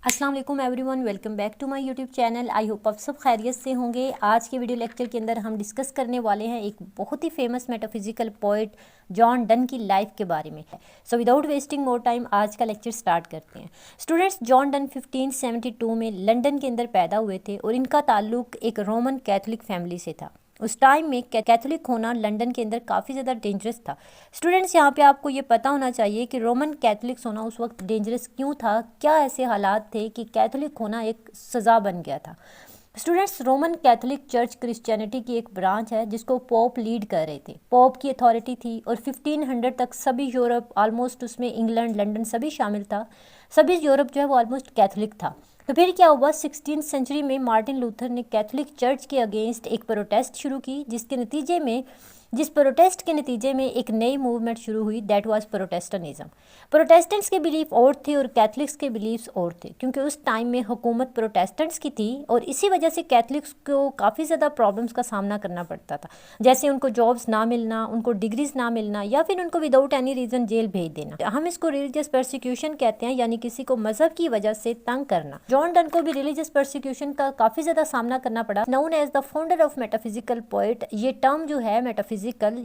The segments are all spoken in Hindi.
अस्सलाम वालेकुम everyone, welcome back to my YouTube channel. I hope आप सब खैरियत से होंगे। आज के वीडियो लेक्चर के अंदर हम डिस्कस करने वाले हैं एक बहुत ही famous metaphysical poet John Donne की लाइफ के बारे में। So without wasting more time आज का लेक्चर स्टार्ट करते हैं। स्टूडेंट्स, जॉन डन 1572 में लंदन के अंदर पैदा हुए थे और इनका ताल्लुक एक रोमन कैथोलिक फैमिली से था। उस टाइम में कैथोलिक होना लंदन के अंदर काफ़ी ज़्यादा डेंजरस था। स्टूडेंट्स, यहाँ पे आपको ये पता होना चाहिए कि रोमन कैथोलिक्स होना उस वक्त डेंजरस क्यों था, क्या ऐसे हालात थे कि कैथोलिक होना एक सज़ा बन गया था। Students, Roman Catholic church Christianity की एक ब्रांच है जिसको पोप लीड कर रहे थे। पोप की अथॉरिटी थी और 1500 तक सभी यूरोप, ऑलमोस्ट उसमें इंग्लैंड, लंदन सभी शामिल था। सभी यूरोप जो है वो ऑलमोस्ट कैथोलिक था। तो फिर क्या हुआ, 16th सेंचुरी में मार्टिन लूथर ने कैथोलिक चर्च के अगेंस्ट एक प्रोटेस्ट शुरू की, जिस प्रोटेस्ट के नतीजे में एक नई मूवमेंट शुरू हुई, दैट वाज प्रोटेस्टेंटिज्म। प्रोटेस्टेंट्स के बिलीफ और थे और कैथलिक्स के बिलीफ्स और थे, क्योंकि उस टाइम में हुकूमत प्रोटेस्टेंट्स की थी और इसी वजह से कैथलिक्स को काफ़ी ज़्यादा प्रॉब्लम्स का सामना करना पड़ता था, जैसे उनको जॉब्स ना मिलना, उनको डिग्रीज ना मिलना, या फिर उनको विदाउट एनी रीज़न जेल भेज देना। हम इसको रिलीजियस परसिक्यूशन कहते हैं, यानी किसी को मजहब की वजह से तंग करना। जॉन डन को भी रिलीजियस परसिक्यूशन का काफ़ी ज़्यादा सामना करना पड़ा। Known as the founder of metaphysical poet, ये टर्म जो है मेटाफिजिकल,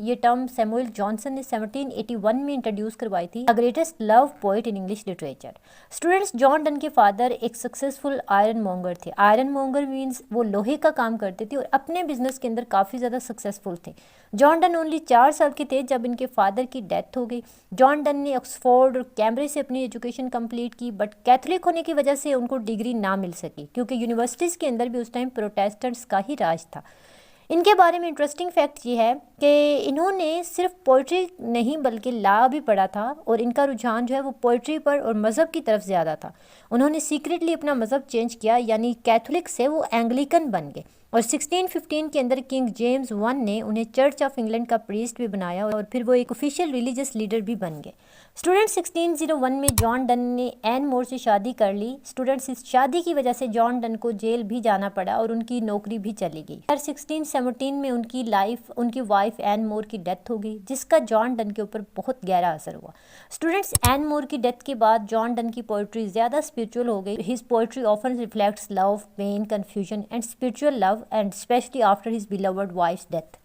ये टर्म सैमुअल जॉनसन ने 1781 में इंट्रोड्यूस करवाई थी। The greatest love poet in English literature. Students, John Donne के फादर एक सक्सेसफुल आयरन मॉन्गर थे। आयरन मॉन्गर मीन्स वो लोहे का काम करते थे और अपने बिजनेस के अंदर काफ़ी ज़्यादा सक्सेसफुल थे। जॉन डन ओनली 4 साल के थे जब इनके फादर की डेथ हो गई। जॉन डन ने ऑक्सफोर्ड और कैम्ब्रिज से अपनी एजुकेशन कंप्लीट की, बट कैथोलिक होने की वजह से उनको डिग्री ना मिल सकी, क्योंकि यूनिवर्सिटीज़ के अंदर भी उस टाइम प्रोटेस्टेंट्स का ही राज था। इनके बारे में इंटरेस्टिंग फैक्ट ये है कि इन्होंने सिर्फ पोइट्री नहीं बल्कि लॉ भी पढ़ा था और इनका रुझान जो है वो पोइट्री पर और मज़हब की तरफ ज़्यादा था। उन्होंने सीक्रेटली अपना मज़हब चेंज किया, यानी कैथोलिक से वो एंग्लिकन बन गए और 1615 के अंदर किंग जेम्स I ने उन्हें चर्च ऑफ इंग्लैंड का प्रीस्ट भी बनाया और फिर वो एक ऑफिशियल रिलीजियस लीडर भी बन गए। स्टूडेंट्स, 1601 में जॉन डन ने एन मोर से शादी कर ली। स्टूडेंट्स, इस शादी की वजह से जॉन डन को जेल भी जाना पड़ा और उनकी नौकरी भी चली गई। 1617 में उनकी वाइफ एन मोर की डेथ हो गई, जिसका जॉन डन के ऊपर बहुत गहरा असर हुआ। स्टूडेंट्स, एन मोर की डेथ के बाद जॉन डन की पोइट्री ज़्यादा स्पिरिचुअल हो गई। His poetry often reflects love, pain, confusion and spiritual love, and specially after his beloved wife's death.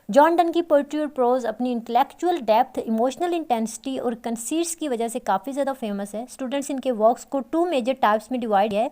John Donne की पोइट्री और प्रोज अपनी इंटेलेक्चुअल डेप्थ, इमोशनल इंटेंसिटी और कंसीट्स की वजह से काफ़ी ज़्यादा फेमस है। स्टूडेंट्स, इनके वर्क्स को 2 मेजर टाइप्स में डिवाइड है,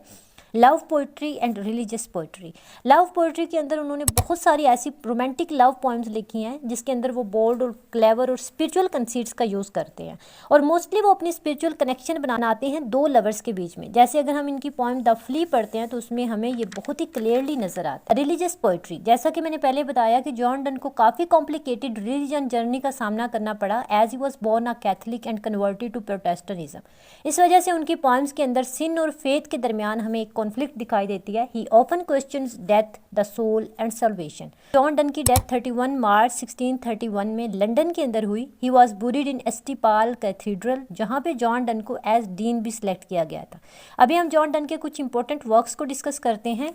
love poetry and religious poetry. Love poetry के अंदर उन्होंने बहुत सारी ऐसी रोमांटिक लव पोएम्स लिखी हैं जिसके अंदर वो बोल्ड और क्लेवर और स्पिरिचुअल कंसीट्स का यूज़ करते हैं, और मोस्टली वो अपनी स्पिरिचुअल कनेक्शन बनाते हैं 2 लवर्स के बीच में। जैसे अगर हम इनकी पोएम द फ्ली पढ़ते हैं तो उसमें हमें ये बहुत ही क्लियरली नजर आता है। रिलीजियस पोइट्री, जैसा कि मैंने पहले बताया कि जॉन डन को काफ़ी कॉम्प्लिकेटेड रिलीजन जर्नी का सामना करना पड़ा, as he was born a Catholic and converted to Protestantism. इस वजह से उनकी पोएम्स के अंदर सिन और फेथ के दरमियान हमें एक कॉन्फ्लिक्ट दिखाई देती है। He often questions death, the soul and salvation. John Donne की डेथ 31 मार्च 1631 में लंदन के अंदर हुई। He was buried in St Paul cathedral, जहाँ पे जॉन डन को एज डीन भी सिलेक्ट किया गया था। अभी हम जॉन डन के कुछ इंपॉर्टेंट वर्क्स को डिस्कस करते हैं।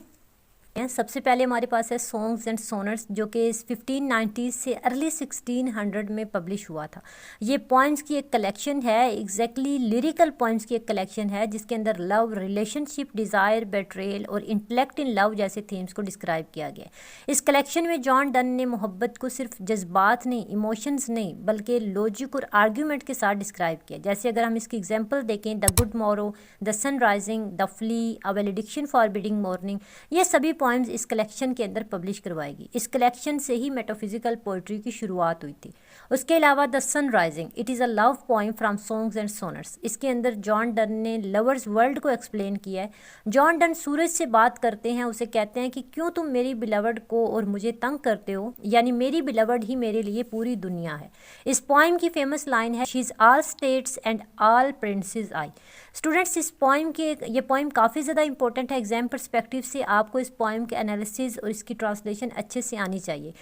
सबसे पहले हमारे पास है सॉन्ग्स एंड सोनर्स, जो कि 1590 से अर्ली 1600 में पब्लिश हुआ था। ये पोइम्स की एक कलेक्शन है, एग्जैक्टली लिरिकल पोइम्स की एक कलेक्शन है, जिसके अंदर लव, रिलेशनशिप, डिज़ायर, बेट्रेयल और इंटेलेक्ट इन लव जैसे थीम्स को डिस्क्राइब किया गया। इस कलेक्शन में जॉन डन ने मोहब्बत को सिर्फ जज्बात नहीं, इमोशंस नहीं, बल्कि लॉजिक और आर्ग्यूमेंट के साथ डिस्क्राइब किया। जैसे अगर हम इसकी एग्जाम्पल देखें, the good morrow, the sun rising, the flea, a valediction forbidding mourning, ये सभी पोइम्स इस कलेक्शन के अंदर पब्लिश करवाएगी। इस कलेक्शन से ही मेटाफिजिकल पोइट्री की शुरुआत हुई थी। उसके अलावा the sun rising, it is a love poem from songs and sonnets. इसके अंदर जॉन डन ने लवर्स वर्ल्ड को एक्सप्लेन किया है। जॉन डन सूरज से बात करते हैं, उसे कहते हैं कि क्यों तुम मेरी बिलवड को और मुझे तंग करते हो, यानी मेरी बिलवड ही मेरे लिए पूरी दुनिया है। इस पोइम की फेमस लाइन है, she is all states and all princess I. Students, इस पोइम के ये पोइम काफ़ी ज़्यादा इंपॉर्टेंट है। एग्जाम परस्पेक्टिव से आपको इस पोइम के एनालिसिस और इसकी ट्रांसलेशन अच्छे से आनी चाहिए।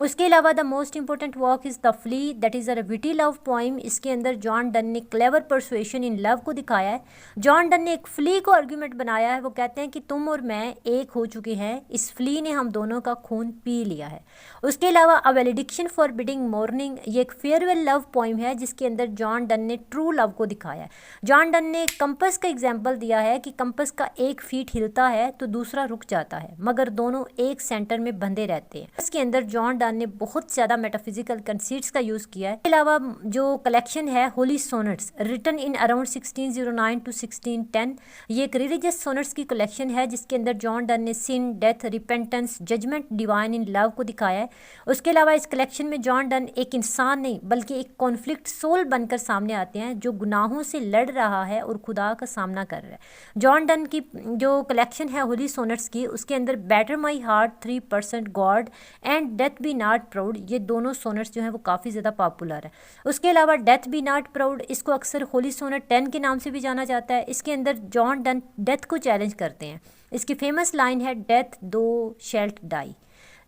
उसके अलावा the most important work is the flea, that is a witty love poem. इसके अंदर जॉन डन ने क्लेवर परसुएशन इन लव को दिखाया है। जॉन डन ने एक फ्ली को आर्ग्यूमेंट बनाया है। वो कहते हैं कि तुम और मैं एक हो चुके हैं, इस फ्ली ने हम दोनों का खून पी लिया है। उसके अलावा अ वैलिडिक्शन फॉर बिडिंग मॉर्निंग, ये एक फेयरवेल लव पोइम है जिसके अंदर जॉन डन ने ट्रू लव को दिखाया है। जॉन डन ने कंपस का एग्जाम्पल दिया है कि कंपस का एक फीट हिलता है तो दूसरा रुक जाता है, मगर दोनों एक सेंटर में बंधे रहते हैं। इसके अंदर जॉन डन ने बहुत ज़्यादा मेटाफिजिकल कंसीट्स का यूज़ किया है। इसके अलावा जो कलेक्शन है holy sonnets written in around 1609 to 1610, ये एक रिलीजियस सोनेट्स की कलेक्शन है जिसके अंदर जॉन डन ने sin, death, repentance, judgement, divine in love को दिखाया है। उसके अलावा इस कलेक्शन में जॉन डन एक इंसान नहीं बल्कि एक कॉन्फ्लिक्ट सोल बनकर सामने आते हैं जो गुनाहों से लड़ रहा है और खुदा का सामना कर रहा है। जॉन डन की जो कलेक्शन है होली सोनेट्स की, उसके अंदर better my heart, 3% God and death B not proud, ये दोनों सोनेट्स जो हैं वो काफ़ी ज़्यादा पॉपुलर है। उसके अलावा डेथ बी नॉट प्राउड, इसको अक्सर होली सोनेट 10 के नाम से भी जाना जाता है। इसके अंदर जॉन डन डेथ को चैलेंज करते हैं। इसकी फेमस लाइन है डेथ दो शैल्ट डाई।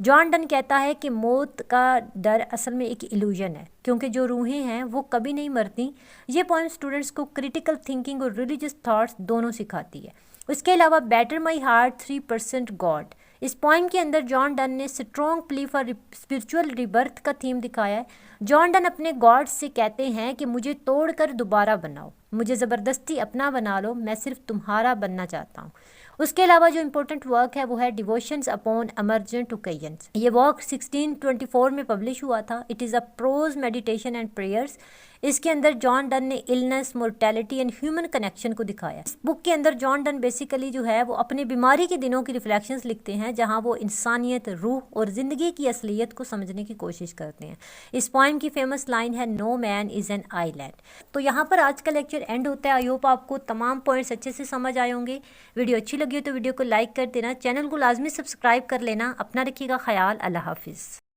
जॉन डन कहता है कि मौत का डर असल में एक इल्यूजन है क्योंकि जो रूहें हैं वो कभी नहीं मरती। ये पॉइंट स्टूडेंट्स को क्रिटिकल थिंकिंग और रिलीजियस थॉट्स दोनों सिखाती है। उसके अलावा बेटर माई हार्ट, 3% गॉड, इस पॉइंट के अंदर जॉन डन ने strong plea for spiritual rebirth का थीम दिखाया है। जॉन डन अपने गॉड से कहते हैं कि मुझे तोड़कर दोबारा बनाओ, मुझे ज़बरदस्ती अपना बना लो, मैं सिर्फ तुम्हारा बनना चाहता हूँ। उसके अलावा जो इम्पोर्टेंट वर्क है वो है डिवोशंस अपॉन एमर्जेंट ओकेजन्स। ये वर्क 1624 में पब्लिश हुआ था। It is a prose meditation and prayers. इसके अंदर जॉन डन ने illness, mortality and human connection को दिखाया। इस बुक के अंदर जॉन डन बेसिकली जो है वो अपने बीमारी के दिनों की रिफ्लेक्शंस लिखते हैं जहां वो इंसानियत, रूह और ज़िंदगी की असलियत को समझने की कोशिश करते हैं। इस पॉइंट की फेमस लाइन है no man is an island. तो यहाँ पर आज का लेक्चर एंड होता है। आई होप आपको तमाम पॉइंट्स अच्छे से समझ आए होंगे। वीडियो अच्छी लगी हो तो वीडियो को लाइक कर देना, चैनल को लाजमी सब्सक्राइब कर लेना। अपना रखिएगा ख्याल। अल्लाह हाफिज़।